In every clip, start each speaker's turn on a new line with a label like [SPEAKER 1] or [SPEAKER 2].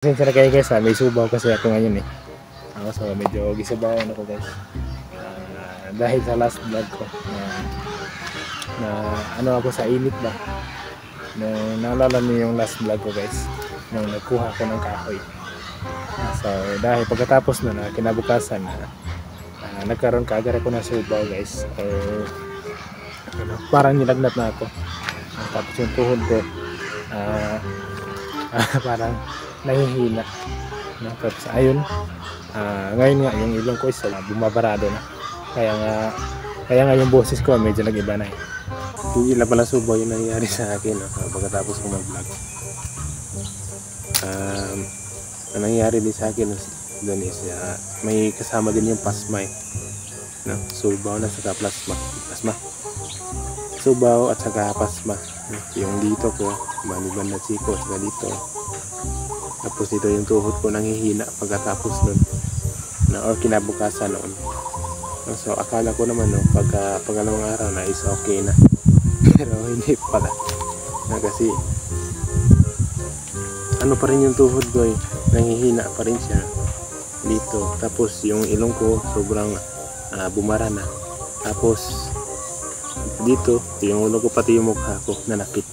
[SPEAKER 1] Pasensya na kayo guys ha, may subaw kasi ako ngayon eh. So medyo gisabawan ako guys. Dahil sa last vlog ko na ano ako sa init ba. Naalala niyo yung last vlog ko guys, nung nagkuha ko ng kahoy. So dahil pagkatapos na kinabukasan nagkaroon kaagad ako ng subaw guys. Parang nilagnat na ako. Tapos yung tuhod ko parang nahihina. Tapos ayun, ngayon nga yung ilong ko is bumabarado na. Kaya nga yung boses ko medyo nag-iba na eh. Hindi na pala subaw yung nangyari sa akin pagkatapos ko mag-vlog. Ang nangyari din sa akin doon is may kasama din yung pasma eh. Subaw na saka plasma. Subaw at saka pasma. Yung dito ko, maniban na siko at saka dito. Tapos dito yung tuhod ko nanghihina pagkatapos nun or kinabukasan noon. So akala ko naman pagkalawang araw na is okay na. Pero hindi pala kasi ano pa rin yung tuhod ko eh, nanghihina pa rin siya dito. Tapos yung ilong ko sobrang bumara na. Tapos dito yung ulo ko pati yung mukha ko nanakit.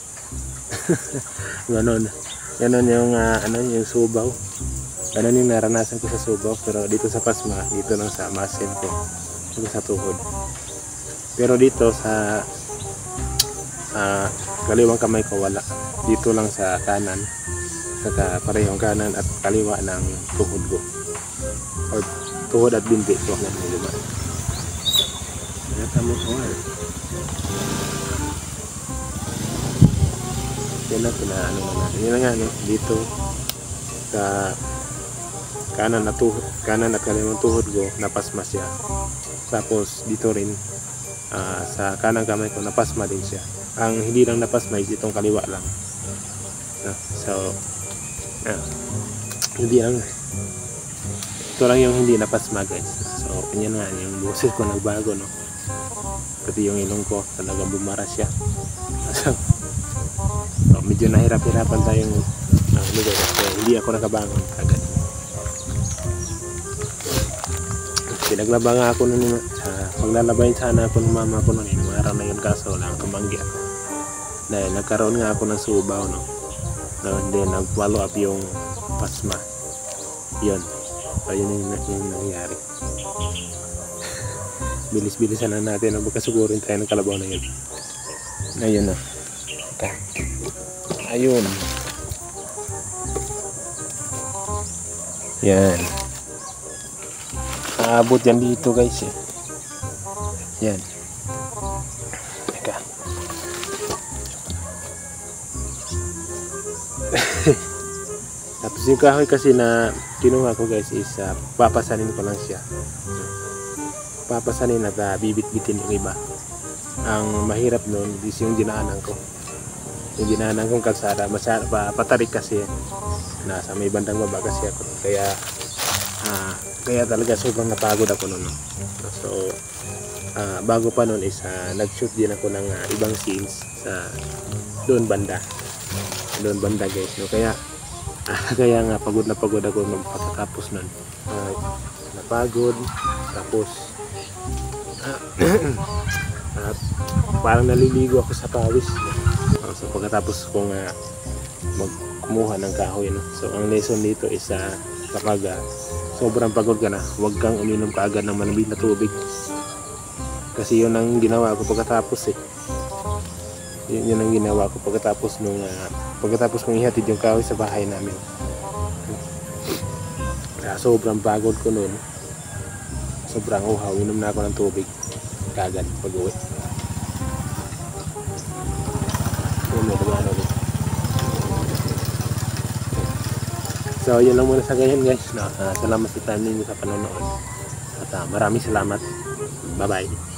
[SPEAKER 1] Ganon yung yung subaw. Ganon yung naranasan ko sa subaw. Pero dito sa pasma, dito lang sa muscle ko, sa tuhod. Pero dito sa kaliwang kamay ko wala. Dito lang sa kanan, saka parehong kanan at kaliwa ng tuhod ko, or tuhod at binti ko. Yan na pinaano na natin. Yan nga dito sa kanan at kaliwang tuhod ko napasma siya. Tapos dito rin sa kanang kamay ko napasma din siya. Ang hindi lang napasma is itong kaliwa lang. So hindi lang, ito lang yung hindi napasma guys. So ganyan nga yung boses ko nagbago pati yung ilong ko talagang bumara siya. So medyo nahirap-hirapan tayong kasi hindi ako nakabangon agad. Pinaglaba nga ako nun paglalabayin sana ako ng mama ko nun yung araw na yun, kaso lang tumanggi ako dahil nagkaroon nga ako ng subaw and then nag-follow up yung pasma. Yun, ayun yung nangyari. Bilis-bilisan na natin magkasugurin tayo ng kalabaw na yun. Ayun na. Ayun. Yan. Aabot yan dito guys eh. Yan. Teka. Tapos yung kahoy kasi na kinuha ko guys is papasanin ko lang siya. Papasanin at bibit-bitin yung iba. Ang mahirap nun is yung dinaanan ko. Yung dinaanan kong kalsada patarik kasi nasa may bandang baba kasi ako, kaya talaga sobrang napagod ako noon. So bago pa noon is nag-shoot din ako ng ibang scenes sa doon banda guys, kaya nga pagod ako nung pagkatapos noon. Napagod, tapos parang naliligo ako sa pawis. So pagkatapos kong magkumuha ng kahoy so ang lesson dito is kapag sobrang pagod ka na, huwag kang uminom kaagad ng malamig na tubig, kasi yun ang ginawa ko pagkatapos yun ang ginawa ko pagkatapos kong ihatid yung kahoy sa bahay namin. Sobrang pagod ko noon, sobrang uhaw, inom na ako ng tubig kaagad pag uwi. So yun lang muna sa ganyan guys. Salamat sa time ninyo sa panonood at maraming salamat. Bye bye.